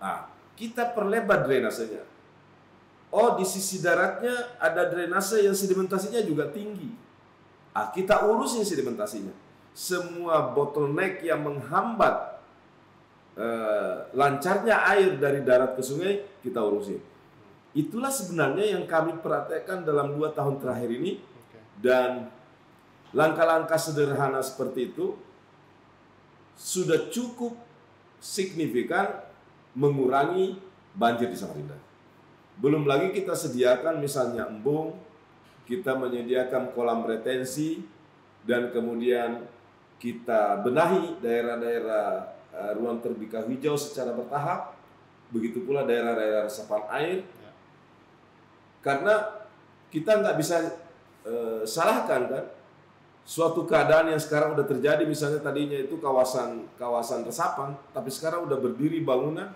Nah, kita perlebar drainasenya. oh di sisi daratnya ada drainase yang sedimentasinya juga tinggi. Kita urusin sedimentasinya. Semua bottleneck yang menghambat lancarnya air dari darat ke sungai kita urusin. Itulah sebenarnya yang kami perhatikan dalam 2 tahun terakhir ini. Dan langkah-langkah sederhana seperti itu sudah cukup signifikan mengurangi banjir di Samarinda. Belum lagi kita sediakan misalnya embung, kita menyediakan kolam retensi, dan kemudian kita benahi daerah-daerah ruang terbuka hijau secara bertahap, begitu pula daerah-daerah resapan air. Karena kita nggak bisa salahkan kan suatu keadaan yang sekarang udah terjadi, misalnya tadinya itu kawasan resapan, tapi sekarang udah berdiri bangunan.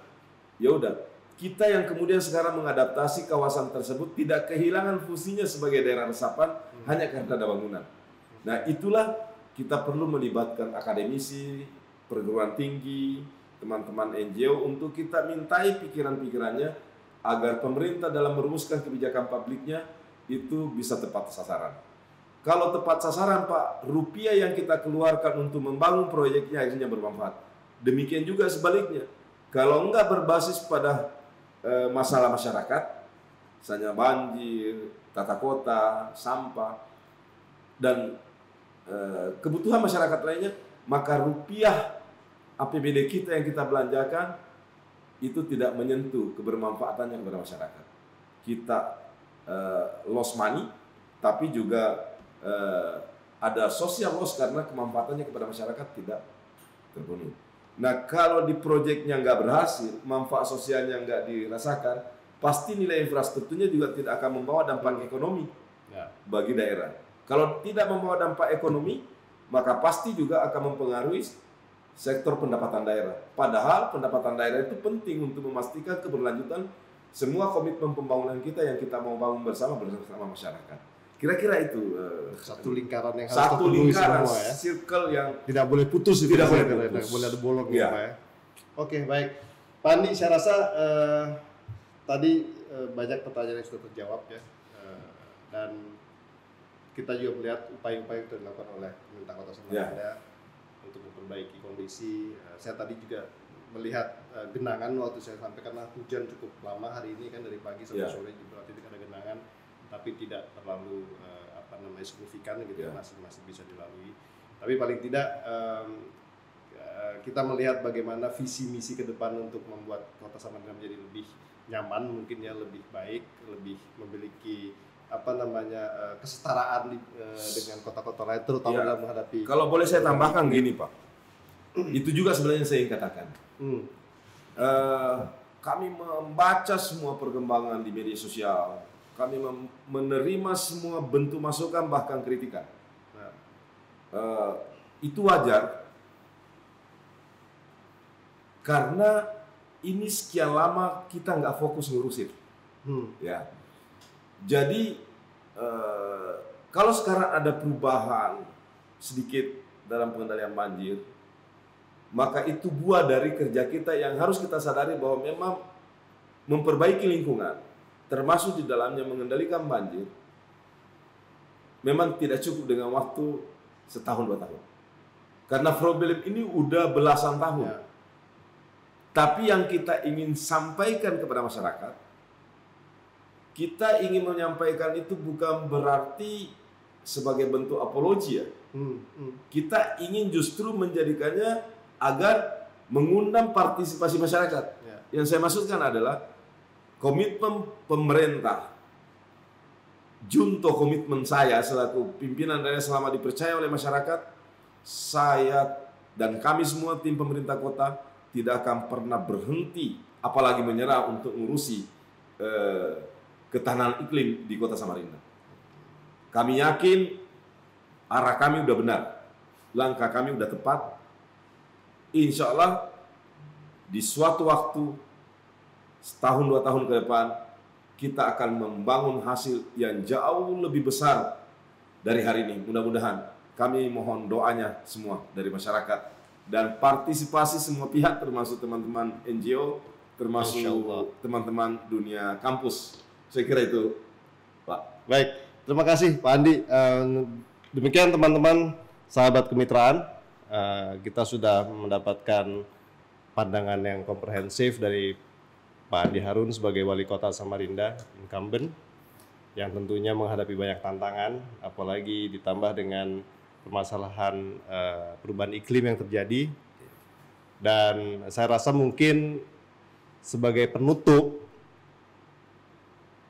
Ya udah, kita yang kemudian sekarang mengadaptasi kawasan tersebut tidak kehilangan fungsinya sebagai daerah resapan hanya karena ada bangunan. Nah, itulah kita perlu melibatkan akademisi, perguruan tinggi, teman-teman NGO untuk kita mintai pikiran-pikirannya agar pemerintah dalam merumuskan kebijakan publiknya itu bisa tepat sasaran. Kalau tepat sasaran, Pak, rupiah yang kita keluarkan untuk membangun proyeknya akhirnya bermanfaat. Demikian juga sebaliknya. Kalau enggak berbasis pada masalah masyarakat, misalnya banjir, tata kota, sampah, dan kebutuhan masyarakat lainnya, maka rupiah APBD kita yang kita belanjakan itu tidak menyentuh kebermanfaatannya kepada masyarakat. Kita loss money, tapi juga ada social loss karena kemanfaatannya kepada masyarakat tidak terpenuhi. Nah, kalau di proyeknya nggak berhasil, manfaat sosialnya nggak dirasakan, pasti nilai infrastrukturnya juga tidak akan membawa dampak ekonomi bagi daerah. Kalau tidak membawa dampak ekonomi, maka pasti juga akan mempengaruhi sektor pendapatan daerah. Padahal pendapatan daerah itu penting untuk memastikan keberlanjutan semua komitmen pembangunan kita yang kita mau bangun bersama masyarakat. Kira-kira itu satu lingkaran yang harus terpenuhi semua ya. Circle yang tidak boleh putus, tidak boleh ada bolong ya, Pak ya. Oke, baik. Pak Andi, saya rasa tadi banyak pertanyaan yang sudah terjawab ya, dan kita juga melihat upaya-upaya yang dilakukan oleh pemerintah Kota Samarinda untuk memperbaiki kondisi. Saya tadi juga melihat genangan waktu saya sampaikan, karena hujan cukup lama hari ini kan, dari pagi sampai sore juga tidak ada genangan, tapi tidak terlalu signifikan gitu, masih bisa dilalui. Tapi paling tidak kita melihat bagaimana visi misi ke depan untuk membuat Kota Samarinda menjadi lebih nyaman, mungkin ya, lebih baik, lebih memiliki kesetaraan dengan kota-kota lain, terutama dalam menghadapi. Kalau boleh saya tambahkan gini, Pak, itu juga sebenarnya saya ingin katakan. Kami membaca semua perkembangan di media sosial, kami menerima semua bentuk masukan bahkan kritikan. Itu wajar karena ini sekian lama kita nggak fokus ngurusin. Ya. Jadi kalau sekarang ada perubahan sedikit dalam pengendalian banjir, maka itu buah dari kerja kita yang harus kita sadari bahwa memang memperbaiki lingkungan, termasuk di dalamnya mengendalikan banjir, memang tidak cukup dengan waktu setahun 2 tahun. Karena problem ini udah belasan tahun. Tapi yang kita ingin sampaikan kepada masyarakat, kita ingin menyampaikan itu bukan berarti sebagai bentuk apologi ya. Kita ingin justru menjadikannya agar mengundang partisipasi masyarakat. Yang saya maksudkan adalah komitmen pemerintah, junto komitmen saya selaku pimpinan daerah selama dipercaya oleh masyarakat, saya dan kami semua tim pemerintah kota tidak akan pernah berhenti, apalagi menyerah untuk ngurusi ketahanan iklim di Kota Samarinda. Kami yakin arah kami udah benar, langkah kami udah tepat. Insya Allah di suatu waktu, setahun 2 tahun ke depan, kita akan membangun hasil yang jauh lebih besar dari hari ini. Mudah-mudahan. Kami mohon doanya semua dari masyarakat dan partisipasi semua pihak, termasuk teman-teman NGO, termasuk teman-teman dunia kampus, Saya kira itu, Pak. Baik, terima kasih Pak Andi. Demikian teman-teman sahabat kemitraan, kita sudah mendapatkan pandangan yang komprehensif dari Pak Andi Harun sebagai Wali Kota Samarinda, incumbent, yang tentunya menghadapi banyak tantangan, apalagi ditambah dengan permasalahan perubahan iklim yang terjadi. Dan saya rasa mungkin sebagai penutup,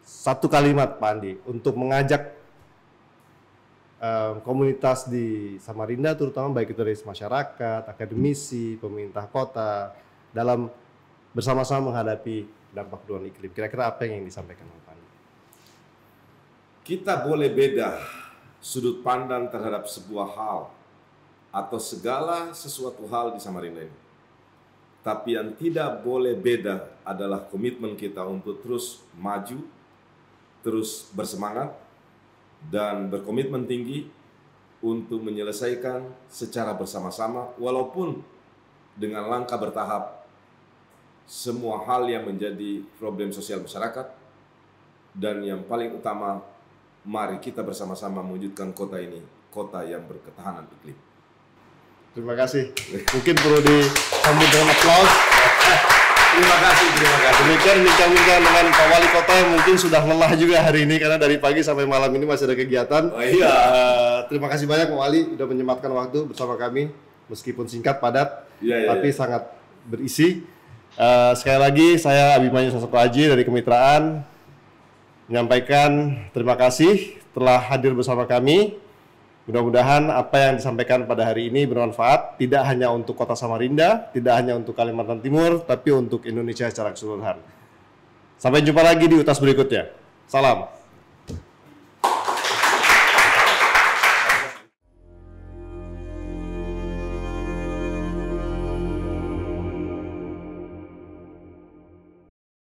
satu kalimat Pak Andi untuk mengajak komunitas di Samarinda, terutama baik itu dari masyarakat, akademisi, pemerintah kota, dalam bersama-sama menghadapi dampak perubahan iklim. Kira-kira apa yang disampaikan Pak Andi? Kita boleh beda sudut pandang terhadap sebuah hal atau segala sesuatu hal di Samarinda ini. Tapi yang tidak boleh beda adalah komitmen kita untuk terus maju, terus bersemangat, dan berkomitmen tinggi untuk menyelesaikan secara bersama-sama, walaupun dengan langkah bertahap, semua hal yang menjadi problem sosial masyarakat. Dan yang paling utama, mari kita bersama-sama mewujudkan kota ini, kota yang berketahanan iklim. Terima kasih. Mungkin perlu disambut dengan aplaus. Terima kasih. Demikian bincang-bincang dengan Pak Wali Kota yang mungkin sudah lelah juga hari ini karena dari pagi sampai malam ini masih ada kegiatan. Oh iya. Terima kasih banyak Pak Wali sudah menyempatkan waktu bersama kami, meskipun singkat, padat, tapi sangat berisi. Sekali lagi saya Abimanyu Sasoko Aji dari Kemitraan menyampaikan terima kasih telah hadir bersama kami. Mudah-mudahan apa yang disampaikan pada hari ini bermanfaat, tidak hanya untuk Kota Samarinda, tidak hanya untuk Kalimantan Timur, tapi untuk Indonesia secara keseluruhan. Sampai jumpa lagi di UTAS berikutnya. Salam.